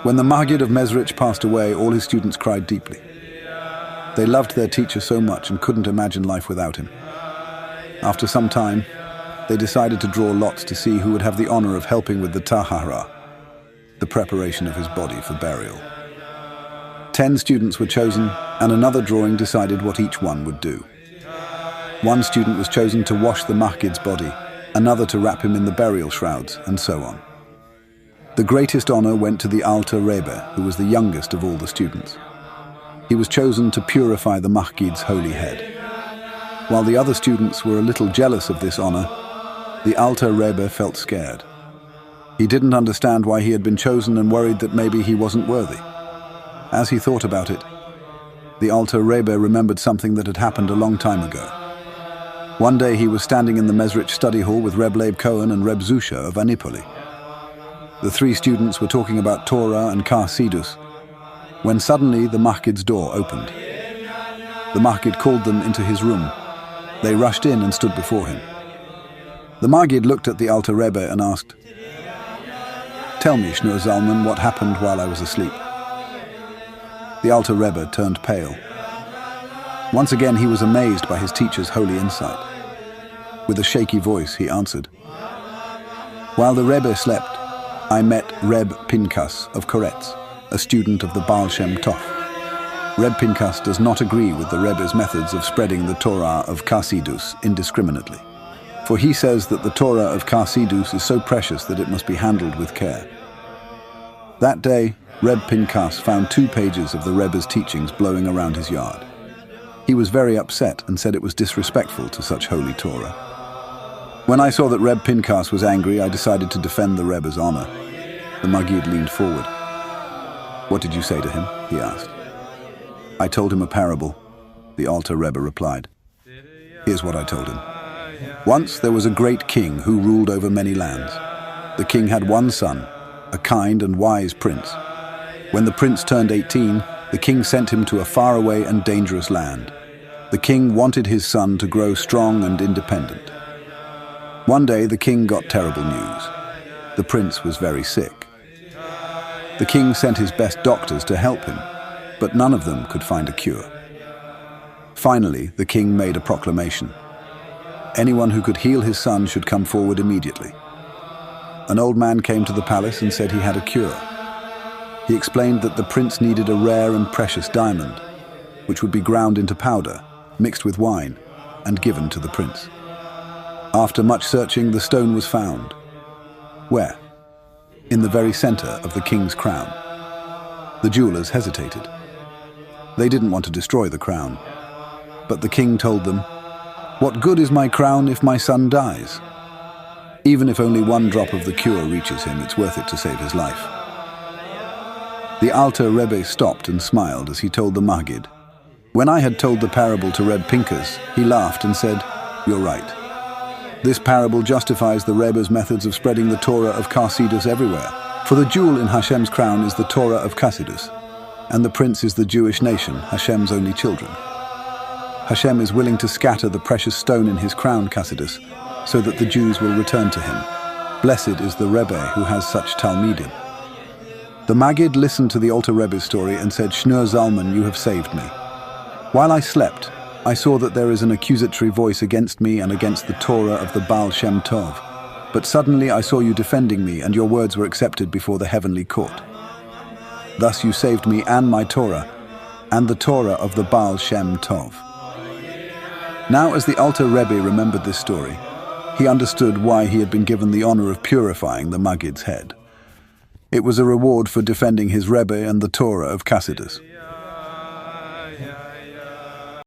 When the Maggid of Mezrich passed away, all his students cried deeply. They loved their teacher so much and couldn't imagine life without him. After some time, they decided to draw lots to see who would have the honor of helping with the tahara, the preparation of his body for burial. 10 students were chosen, and another drawing decided what each one would do. One student was chosen to wash the Maggid's body, another to wrap him in the burial shrouds, and so on. The greatest honor went to the Alter Rebbe, who was the youngest of all the students. He was chosen to purify the Maggid's holy head. While the other students were a little jealous of this honor, the Alter Rebbe felt scared. He didn't understand why he had been chosen and worried that maybe he wasn't worthy. As he thought about it, the Alter Rebbe remembered something that had happened a long time ago. One day he was standing in the Mezrich study hall with Reb Leib Cohen and Reb Zusha of Anipoli. The 3 students were talking about Torah and Chassidus, when suddenly the Maggid's door opened. The Maggid called them into his room. They rushed in and stood before him. The Maggid looked at the Alter Rebbe and asked, "Tell me, Shneur Zalman, what happened while I was asleep?" The Alter Rebbe turned pale. Once again he was amazed by his teacher's holy insight. With a shaky voice he answered, "While the Rebbe slept, I met Reb Pinchas of Koretz, a student of the Baal Shem Tov. Reb Pinchas does not agree with the Rebbe's methods of spreading the Torah of Chassidus indiscriminately, for he says that the Torah of Chassidus is so precious that it must be handled with care." That day, Reb Pinchas found 2 pages of the Rebbe's teachings blowing around his yard. He was very upset and said it was disrespectful to such holy Torah. When I saw that Reb Pinchas was angry, I decided to defend the Rebbe's honor. The Maggid leaned forward. "What did you say to him?" he asked. "I told him a parable," the Alter Rebbe replied. "Here's what I told him. Once there was a great king who ruled over many lands. The king had one son, a kind and wise prince. When the prince turned 18, the king sent him to a faraway and dangerous land. The king wanted his son to grow strong and independent. One day the king got terrible news. The prince was very sick. The king sent his best doctors to help him, but none of them could find a cure. Finally, the king made a proclamation. Anyone who could heal his son should come forward immediately. An old man came to the palace and said he had a cure. He explained that the prince needed a rare and precious diamond, which would be ground into powder, mixed with wine, and given to the prince. After much searching, the stone was found. Where? In the very center of the king's crown. The jewelers hesitated. They didn't want to destroy the crown. But the king told them, "What good is my crown if my son dies? Even if only one drop of the cure reaches him, it's worth it to save his life." The Alter Rebbe stopped and smiled as he told the Maggid. When I had told the parable to Reb Pinchas, he laughed and said, "You're right. This parable justifies the Rebbe's methods of spreading the Torah of Chassidus everywhere. For the jewel in Hashem's crown is the Torah of Chassidus, and the prince is the Jewish nation, Hashem's only children. Hashem is willing to scatter the precious stone in his crown, Chassidus, so that the Jews will return to him. Blessed is the Rebbe who has such Talmidim." The Maggid listened to the Alter Rebbe's story and said, "Shneur Zalman, you have saved me. While I slept, I saw that there is an accusatory voice against me and against the Torah of the Baal Shem Tov. But suddenly I saw you defending me, and your words were accepted before the heavenly court. Thus you saved me and my Torah, and the Torah of the Baal Shem Tov." Now, as the Alter Rebbe remembered this story, he understood why he had been given the honor of purifying the Maggid's head. It was a reward for defending his Rebbe and the Torah of Chassidus.